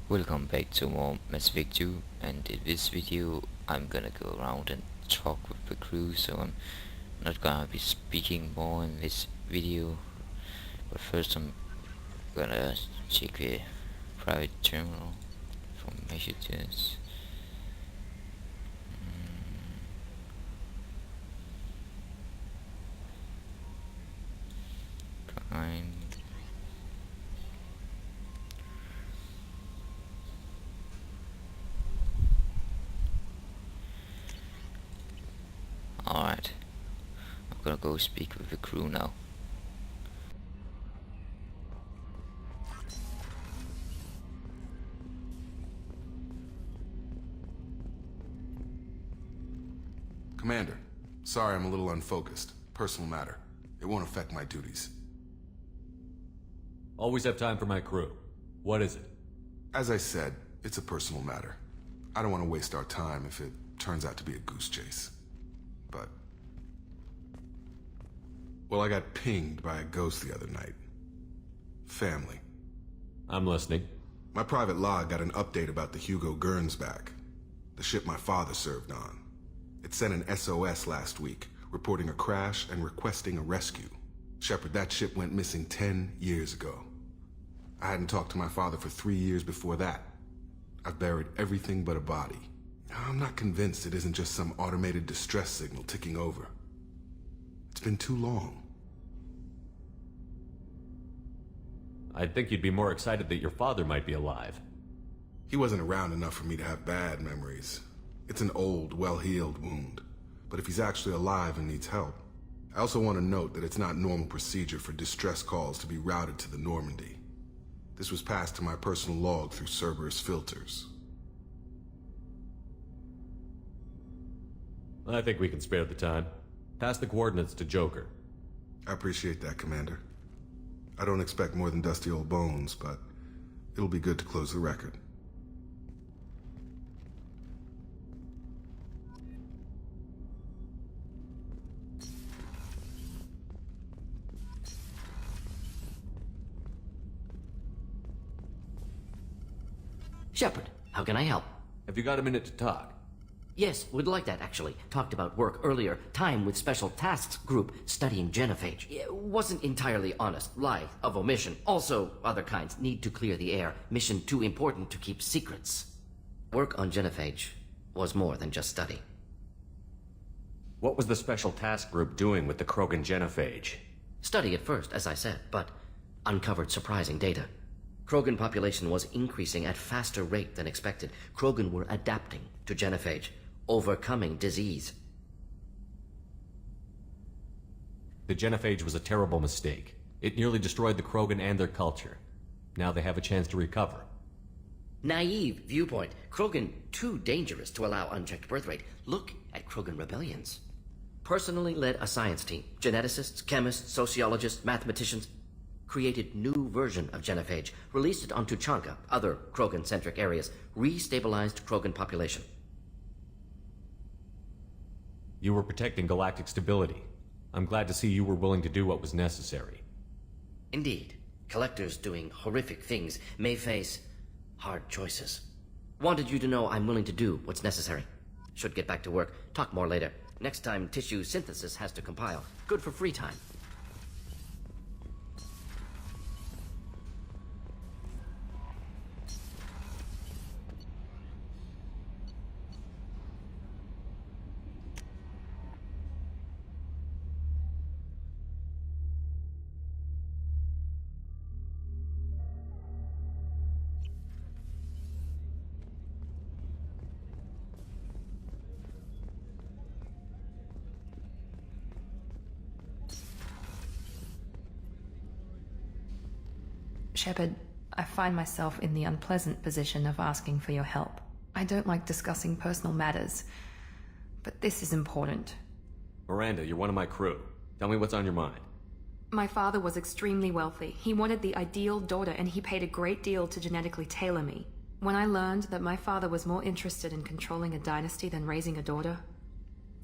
Welcome back to more Mass Effect 2, and in this video I'm gonna go around and talk with the crew, so I'm not gonna be speaking more in this video. But first I'm gonna check the private terminal for messages. Fine. Alright, I'm gonna go speak with the crew now. Commander, sorry I'm a little unfocused. Personal matter. It won't affect my duties. Always have time for my crew. What is it? As I said, it's a personal matter. I don't want to waste our time if it turns out to be a goose chase. But... well, I got pinged by a ghost the other night. Family. I'm listening. My private log got an update about the Hugo Gurns back. The ship my father served on. It sent an SOS last week, reporting a crash and requesting a rescue. Shepard, that ship went missing 10 years ago. I hadn't talked to my father for 3 years before that. I've buried everything but a body. I'm not convinced it isn't just some automated distress signal ticking over. It's been too long. I'd think you'd be more excited that your father might be alive. He wasn't around enough for me to have bad memories. It's an old, well-healed wound. But if he's actually alive and needs help, I also want to note that it's not normal procedure for distress calls to be routed to the Normandy. This was passed to my personal log through Cerberus filters. I think we can spare the time. Pass the coordinates to Joker. I appreciate that, Commander. I don't expect more than dusty old bones, but it'll be good to close the record. Shepard, how can I help? Have you got a minute to talk? Yes, would like that actually. Talked about work earlier. Time with Special Tasks Group studying genophage. Wasn't entirely honest. Lie of omission. Also, other kinds. Need to clear the air. Mission too important to keep secrets. Work on genophage was more than just study. What was the Special Task Group doing with the Krogan genophage? Study at first, as I said, but uncovered surprising data. Krogan population was increasing at faster rate than expected. Krogan were adapting to genophage, overcoming disease. The genophage was a terrible mistake. It nearly destroyed the Krogan and their culture. Now they have a chance to recover. Naive viewpoint. Krogan too dangerous to allow unchecked birth rate. Look at Krogan rebellions. Personally led a science team. Geneticists, chemists, sociologists, mathematicians. Created new version of genophage. Released it on Tuchanka, other Krogan-centric areas. Restabilized Krogan population. You were protecting galactic stability. I'm glad to see you were willing to do what was necessary. Indeed. Collectors doing horrific things may face hard choices. Wanted you to know I'm willing to do what's necessary. Should get back to work. Talk more later. Next time tissue synthesis has to compile. Good for free time. Shepard, I find myself in the unpleasant position of asking for your help. I don't like discussing personal matters, but this is important. Miranda, you're one of my crew. Tell me what's on your mind. My father was extremely wealthy. He wanted the ideal daughter, and he paid a great deal to genetically tailor me. When I learned that my father was more interested in controlling a dynasty than raising a daughter,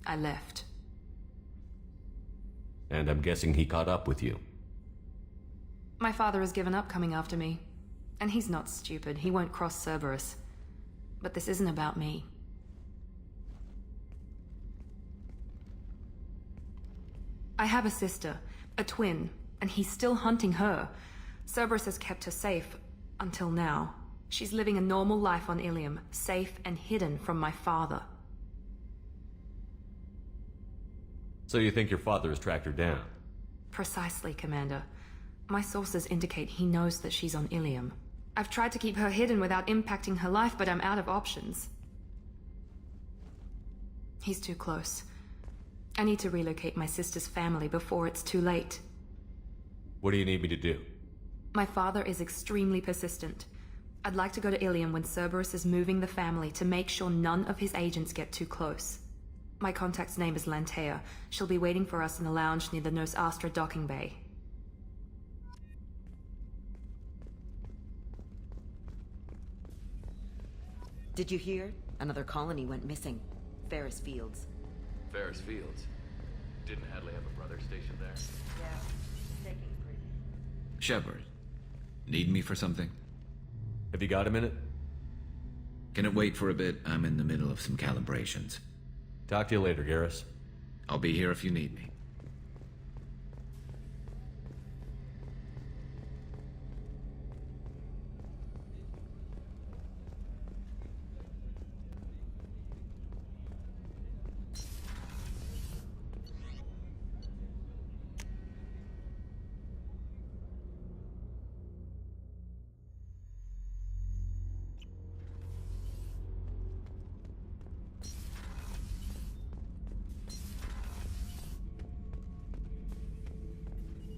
I left. And I'm guessing he caught up with you. My father has given up coming after me. And he's not stupid. He won't cross Cerberus. But this isn't about me. I have a sister, a twin, and he's still hunting her. Cerberus has kept her safe, until now. She's living a normal life on Ilium, safe and hidden from my father. So you think your father has tracked her down? Precisely, Commander. My sources indicate he knows that she's on Ilium. I've tried to keep her hidden without impacting her life, but I'm out of options. He's too close. I need to relocate my sister's family before it's too late. What do you need me to do? My father is extremely persistent. I'd like to go to Ilium when Cerberus is moving the family to make sure none of his agents get too close. My contact's name is Lantea. She'll be waiting for us in the lounge near the Nos Astra docking bay. Did you hear? Another colony went missing. Ferris Fields. Ferris Fields? Didn't Hadley have a brother stationed there? Yeah. Shepard, need me for something? Have you got a minute? Can it wait for a bit? I'm in the middle of some calibrations. Talk to you later, Garrus. I'll be here if you need me.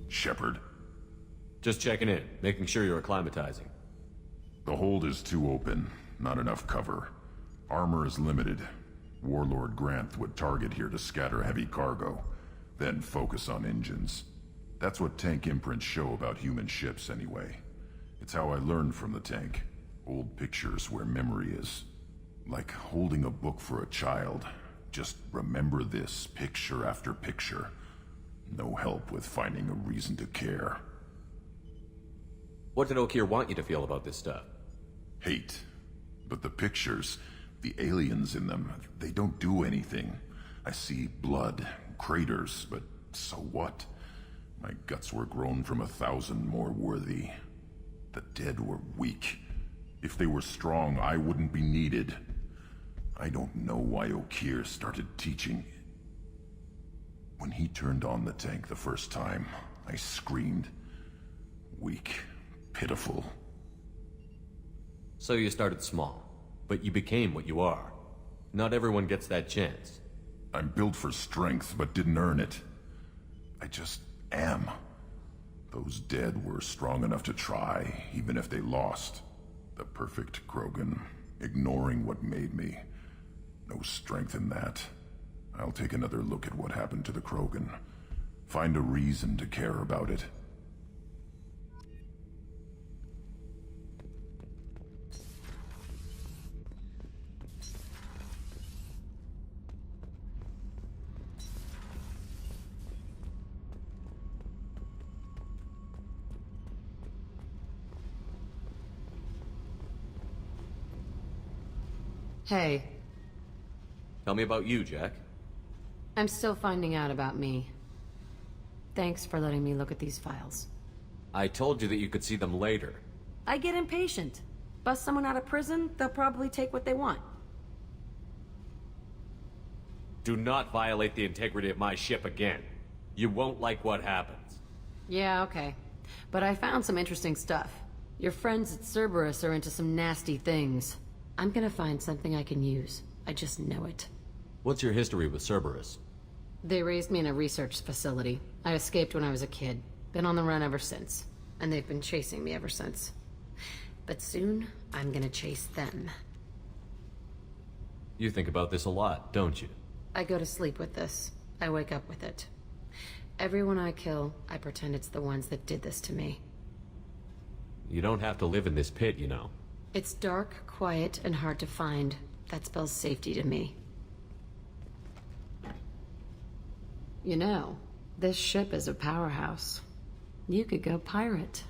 Shepard, Just checking in, making sure you're acclimatizing. the hold is too open. Not enough cover. Armor is limited. Warlord Granth would target here to scatter heavy cargo, then focus on engines. That's what tank imprints show about human ships anyway. It's how I learned from the tank. Old pictures where memory is. Like holding a book for a child. Just remember this, picture after picture. No help with finding a reason to care. What did Okeer want you to feel about this stuff? Hate. But the pictures, the aliens in them, they don't do anything. I see blood, craters, but so what? My guts were grown from 1,000 more worthy. The dead were weak. If they were strong, I wouldn't be needed. I don't know why Okeer started teaching. When he turned on the tank the first time, I screamed. Weak, pitiful. So you started small, but you became what you are. Not everyone gets that chance. I'm built for strength, but didn't earn it. I just am. Those dead were strong enough to try, even if they lost. The perfect Krogan, ignoring what made me. No strength in that. I'll take another look at what happened to the Krogan. Find a reason to care about it. Hey, Tell me about you, Jack. I'm still finding out about me. Thanks for letting me look at these files. I told you that you could see them later. I get impatient. Bust someone out of prison, they'll probably take what they want. Do not violate the integrity of my ship again. You won't like what happens. Yeah, okay. But I found some interesting stuff. Your friends at Cerberus are into some nasty things. I'm gonna find something I can use. I just know it. What's your history with Cerberus? They raised me in a research facility. I escaped when I was a kid. Been on the run ever since. And they've been chasing me ever since. But soon, I'm gonna chase them. You think about this a lot, don't you? I go to sleep with this. I wake up with it. Everyone I kill, I pretend it's the ones that did this to me. You don't have to live in this pit, you know. It's dark, quiet, and hard to find. That spells safety to me. You know, this ship is a powerhouse. You could go pirate.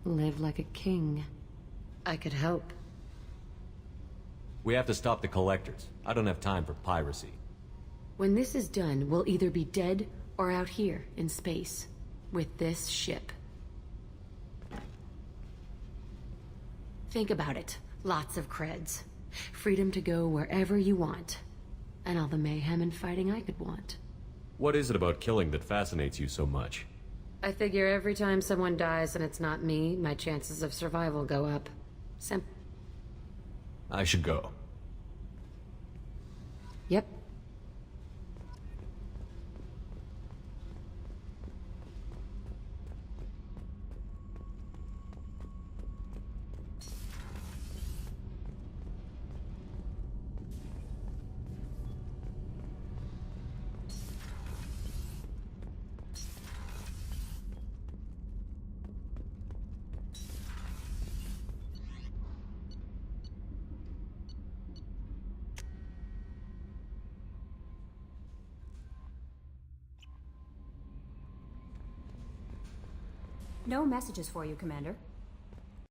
Live like a king. I could help. We have to stop the collectors. I don't have time for piracy. When this is done, we'll either be dead or out here in space with this ship. Think about it. Lots of creds. Freedom to go wherever you want. And all the mayhem and fighting I could want. What is it about killing that fascinates you so much? I figure every time someone dies and it's not me, my chances of survival go up. I should go. Yep. No messages for you, Commander.